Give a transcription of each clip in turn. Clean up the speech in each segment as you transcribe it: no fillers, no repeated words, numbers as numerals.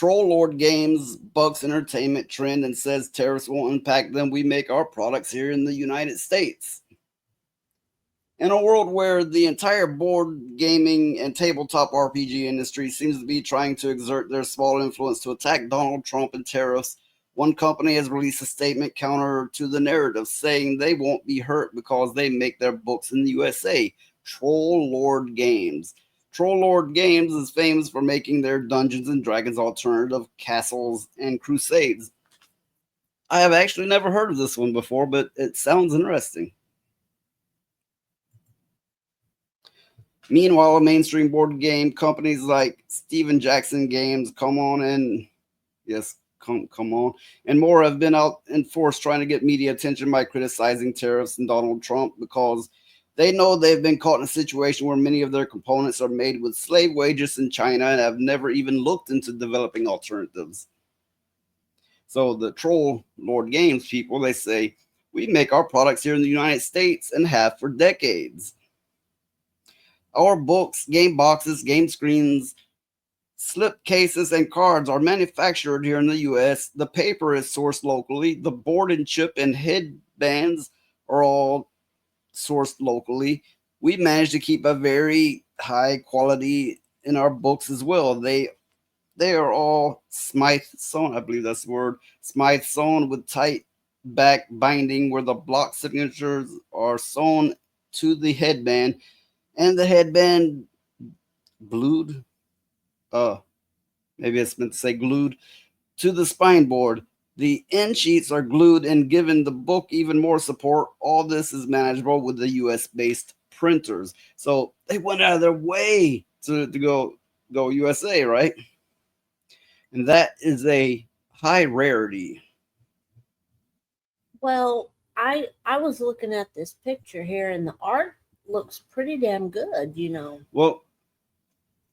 Troll Lord Games bucks entertainment trend and says tariffs won't impact them. We make our products here in the United States. In a world where the entire board gaming and tabletop RPG industry seems to be trying to exert their small influence to attack Donald Trump and tariffs, one company has released a statement counter to the narrative, saying they won't be hurt because they make their books in the USA. Troll Lord Games. Troll Lord Games is famous for making their Dungeons and Dragons alternative Castles and Crusades. I have actually never heard of this one before, but it sounds interesting. Meanwhile, mainstream board game companies like Steven Jackson Games, come on, and more have been out in force trying to get media attention by criticizing tariffs and Donald Trump because they know they've been caught in a situation where many of their components are made with slave wages in China and have never even looked into developing alternatives. So the Troll Lord Games people, they say, we make our products here in the United States and have for decades. Our books, game boxes, game screens, slip cases, and cards are manufactured here in the U.S. The paper is sourced locally. The board and chip and headbands are all sourced locally. We managed to keep a very high quality in our books as well. They are all Smythe sewn, I believe that's the word, Smythe sewn with tight back binding where the block signatures are sewn to the headband, and the headband glued, maybe it's meant to say glued, to the spine board. The end sheets are glued and given the book even more support. All this is manageable with the US-based printers. So they went out of their way to go USA, right? And that is a high rarity. Well, I was looking at this picture here, and the art looks pretty damn good, you know. Well,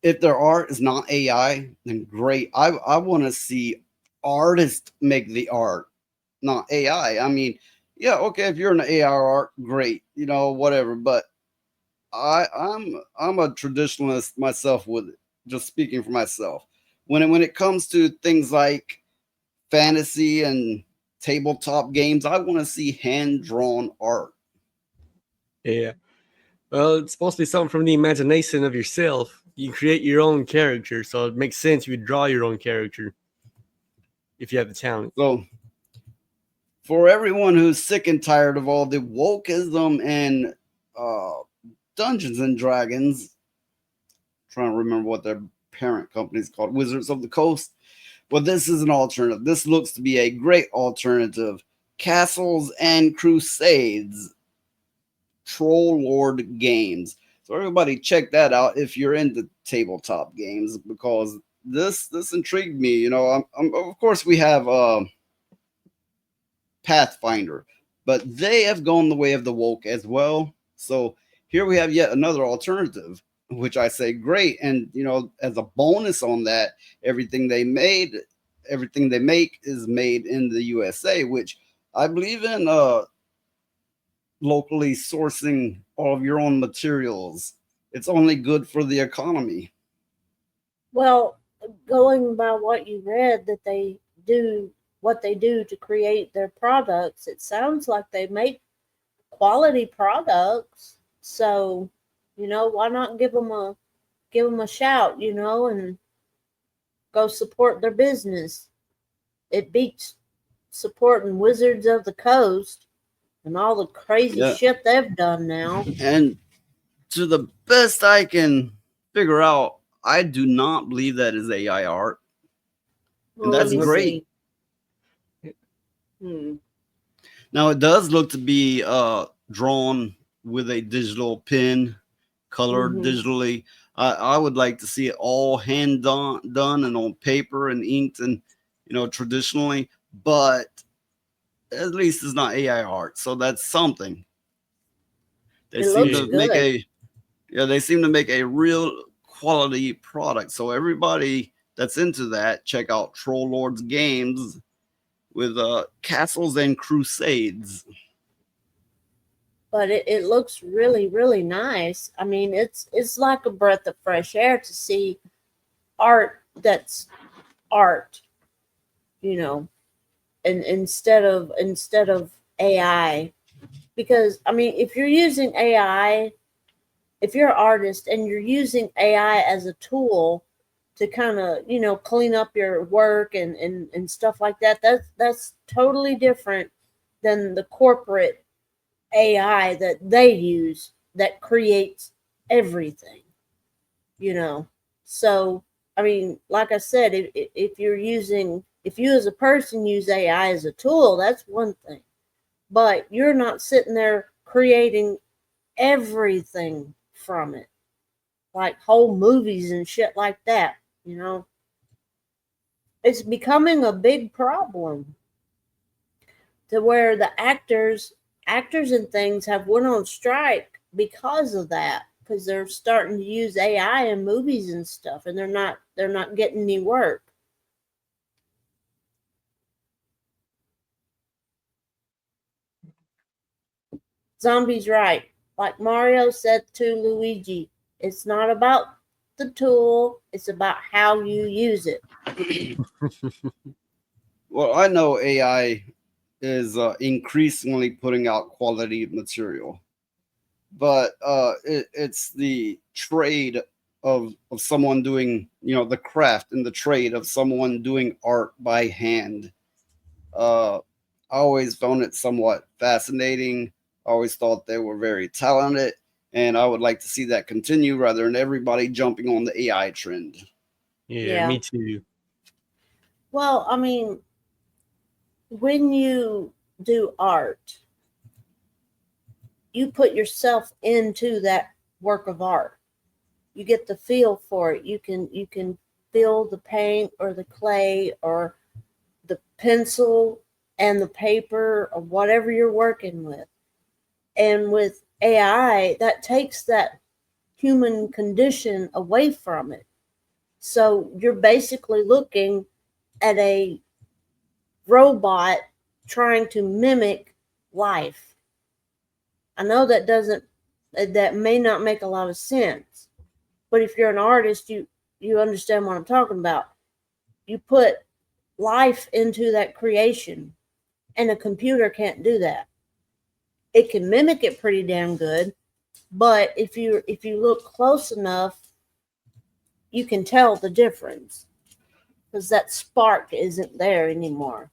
if their art is not AI, then great. I want to see artists make the art, not AI. I mean, yeah, okay, if you're an AI art, great, whatever. But I'm a traditionalist myself with it. Just speaking for myself. When it comes to things like fantasy and tabletop games, I want to see hand drawn art. Yeah. Well, it's supposed to be something from the imagination of yourself. You can create your own character, so it makes sense you would draw your own character if you have the talent. So, for everyone who's sick and tired of all the wokeism and Dungeons and Dragons, trying to remember what their parent company is called, Wizards of the Coast. Well, this is an alternative. This looks to be a great alternative. Castles and Crusades, Troll Lord Games. So everybody check that out if you're into tabletop games, because this intrigued me. Of course we have Pathfinder, but they have gone the way of the woke as well. So here we have yet another alternative, which I say great. And as a bonus on that, everything they make is made in the USA, which I believe in locally sourcing all of your own materials. It's only good for the economy. Well, going by what you read, that they do what they do to create their products, it sounds like they make quality products. So, why not give them a shout, and go support their business. It beats supporting Wizards of the Coast and all the crazy shit they've done now. And to the best I can figure out, I do not believe that is AI art. And that's great. Now, it does look to be drawn with a digital pen, colored digitally. I would like to see it all hand done and on paper and inked and, traditionally. But at least it's not AI art. So that's something. They seem to make a real quality product. So everybody that's into that, check out Troll Lords Games with Castles and Crusades. But it looks really, really nice. I mean, it's like a breath of fresh air to see art that's art, and instead of AI. Because I mean, if you're using AI, if you're an artist and you're using AI as a tool to kind of, clean up your work and stuff like that, that's totally different than the corporate AI that they use that creates everything, So, I mean, like I said, if you as a person use AI as a tool, that's one thing. But you're not sitting there creating everything from it, like whole movies and shit like that, It's becoming a big problem to where the actors and things have went on strike because of that, because they're starting to use AI in movies and stuff, and they're not getting any work. Zombie's right. Like Mario said to Luigi, it's not about the tool, it's about how you use it. Well, I know AI is increasingly putting out quality material, but it's the trade of someone doing, the craft and the trade of someone doing art by hand. I always found it somewhat fascinating. I always thought they were very talented, and I would like to see that continue rather than everybody jumping on the AI trend. Yeah, me too. Well, I mean, when you do art, you put yourself into that work of art. You get the feel for it. You can feel the paint or the clay or the pencil and the paper or whatever you're working with. And with AI, that takes that human condition away from it. So you're basically looking at a robot trying to mimic life. I know that may not make a lot of sense, but if you're an artist, you understand what I'm talking about. You put life into that creation, and a computer can't do that. It can mimic it pretty damn good, but if you look close enough, you can tell the difference because that spark isn't there anymore.